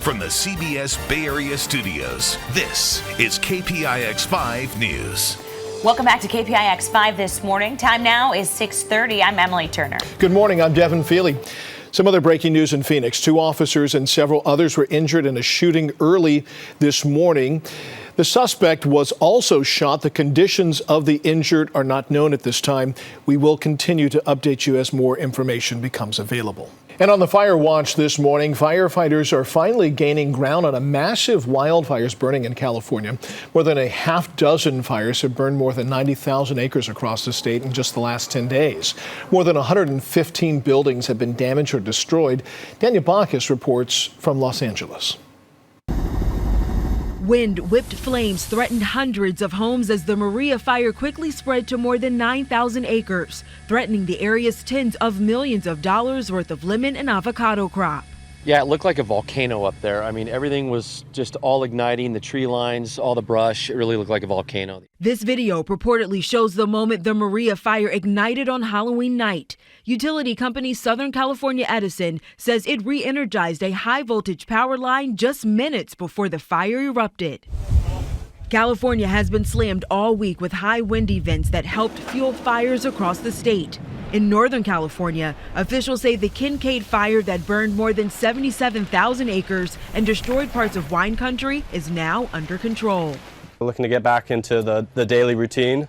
From the CBS Bay Area studios, this is KPIX 5 News. Welcome back to KPIX 5 this morning. Time now is 6:30. I'm Emily Turner. Good morning. I'm Devin Fehely. Some other breaking news in Phoenix. 2 officers and several others were injured in a shooting early this morning. The suspect was also shot. The conditions of the injured are not known at this time. We will continue to update you as more information becomes available. And on the fire watch this morning, firefighters are finally gaining ground on a massive wildfires burning in California. More than a half dozen fires have burned more than 90,000 acres across the state in just the last 10 days. More than 115 buildings have been damaged or destroyed. Daniel Bacchus reports from Los Angeles. Wind-whipped flames threatened hundreds of homes as the Maria fire quickly spread to more than 9,000 acres, threatening the area's tens of millions of dollars worth of lemon and avocado crop. Yeah, it looked like a volcano up there. I mean, everything was just all igniting, the tree lines, all the brush. It really looked like a volcano. This video purportedly shows the moment the Maria fire ignited on Halloween night. Utility company Southern California Edison says it re-energized a high-voltage power line just minutes before the fire erupted. California has been slammed all week with high wind events that helped fuel fires across the state. In Northern California, officials say the Kincaid fire that burned more than 77,000 acres and destroyed parts of wine country is now under control. We're looking to get back into the daily routine,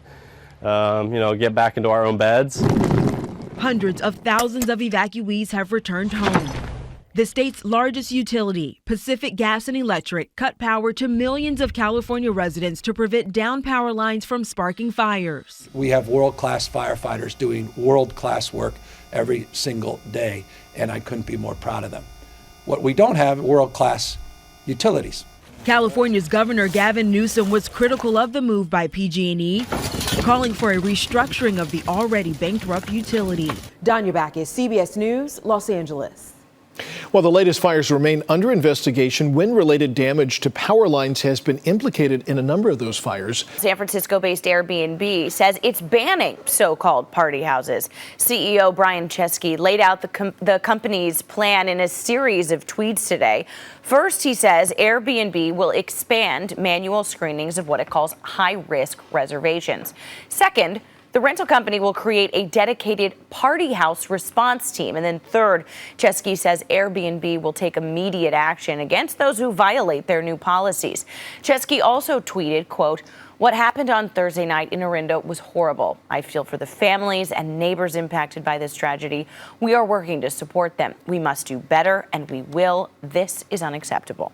get back into our own beds. Hundreds of thousands of evacuees have returned home. The state's largest utility, Pacific Gas and Electric, cut power to millions of California residents to prevent down power lines from sparking fires. We have world-class firefighters doing world-class work every single day, and I couldn't be more proud of them. What we don't have are world-class utilities. California's Governor Gavin Newsom was critical of the move by PG&E, calling for a restructuring of the already bankrupt utility. Danya Bacchus, CBS News, Los Angeles. While the latest fires remain under investigation, wind-related damage to power lines has been implicated in a number of those fires. San Francisco-based Airbnb says it's banning so-called party houses. CEO Brian Chesky laid out the company's plan in a series of tweets today. First, he says Airbnb will expand manual screenings of what it calls high-risk reservations. Second, the rental company will create a dedicated party house response team. And then third, Chesky says Airbnb will take immediate action against those who violate their new policies. Chesky also tweeted, quote, "What happened on Thursday night in Orinda was horrible. I feel for the families and neighbors impacted by this tragedy. We are working to support them. We must do better, and we will. This is unacceptable."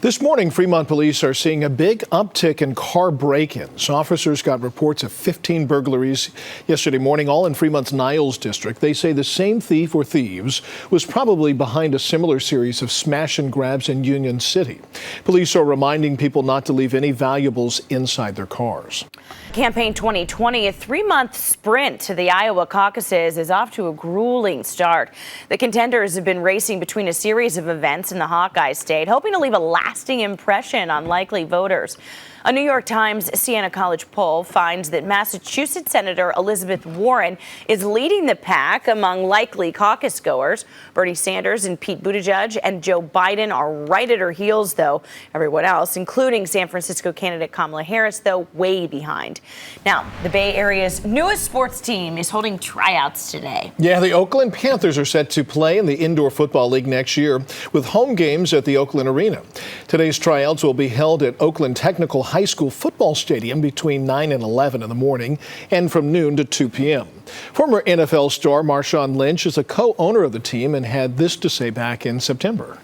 This morning, Fremont police are seeing a big uptick in car break-ins. Officers got reports of 15 burglaries yesterday morning, all in Fremont's Niles district. They say the same thief or thieves was probably behind a similar series of smash and grabs in Union City. Police are reminding people not to leave any valuables inside their cars. Campaign 2020, a 3-month sprint to the Iowa caucuses, is off to a grueling start. The contenders have been racing between a series of events in the Hawkeye state, hoping to leave a lasting impression on likely voters. A New York Times Siena College poll finds that Massachusetts Senator Elizabeth Warren is leading the pack among likely caucus goers. Bernie Sanders and Pete Buttigieg and Joe Biden are right at her heels, though. Everyone else, including San Francisco candidate Kamala Harris, though way behind. Now, the Bay Area's newest sports team is holding tryouts today. Yeah, the Oakland Panthers are set to play in the Indoor Football League next year with home games at the Oakland Arena. Today's tryouts will be held at Oakland Technical High School Football Stadium between 9 and 11 in the morning and from noon to 2 p.m. Former NFL star Marshawn Lynch is a co-owner of the team and had this to say back in September.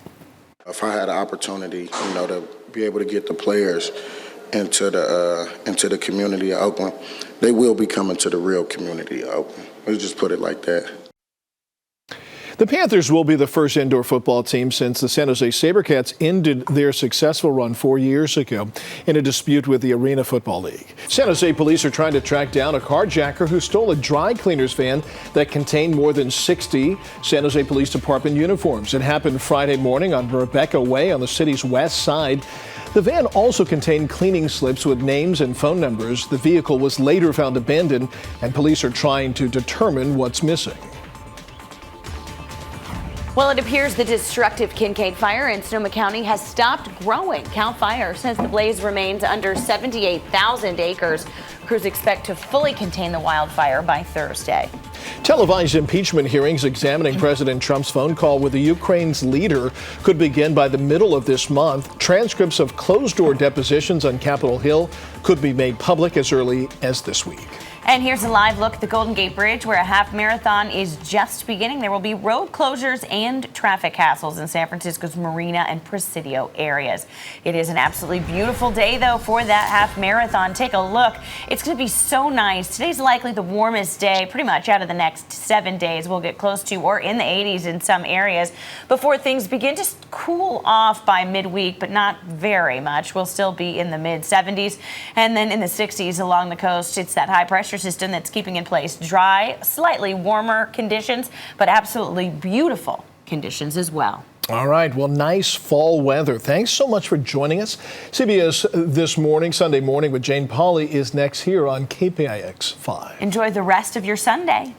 If I had an opportunity, to be able to get the players into the community of Oakland, they will be coming to the real community of Oakland. Let's just put it like that. The Panthers will be the first indoor football team since the San Jose SaberCats ended their successful run 4 years ago in a dispute with the Arena Football League. San Jose police are trying to track down a carjacker who stole a dry cleaner's van that contained more than 60 San Jose Police Department uniforms. It happened Friday morning on Rebecca Way on the city's west side. The van also contained cleaning slips with names and phone numbers. The vehicle was later found abandoned, and police are trying to determine what's missing. Well, it appears the destructive Kincaid fire in Sonoma County has stopped growing. CAL FIRE says the blaze remains under 78,000 acres. Crews expect to fully contain the wildfire by Thursday. Televised impeachment hearings examining President Trump's phone call with the Ukraine's leader could begin by the middle of this month. Transcripts of closed-door depositions on Capitol Hill could be made public as early as this week. And here's a live look at the Golden Gate Bridge, where a half marathon is just beginning. There will be road closures and traffic hassles in San Francisco's Marina and Presidio areas. It is an absolutely beautiful day, though, for that half marathon. Take a look. It's going to be so nice. Today's likely the warmest day pretty much out of the next 7 days. We'll get close to or in the 80s in some areas before things begin to cool off by midweek, but not very much. We'll still be in the mid-70s and then in the 60s along the coast. It's that high pressure system that's keeping in place dry, slightly warmer conditions, but absolutely beautiful conditions as well. All right. Well, nice fall weather. Thanks so much for joining us. CBS This Morning, Sunday Morning with Jane Pauley is next here on KPIX 5. Enjoy the rest of your Sunday.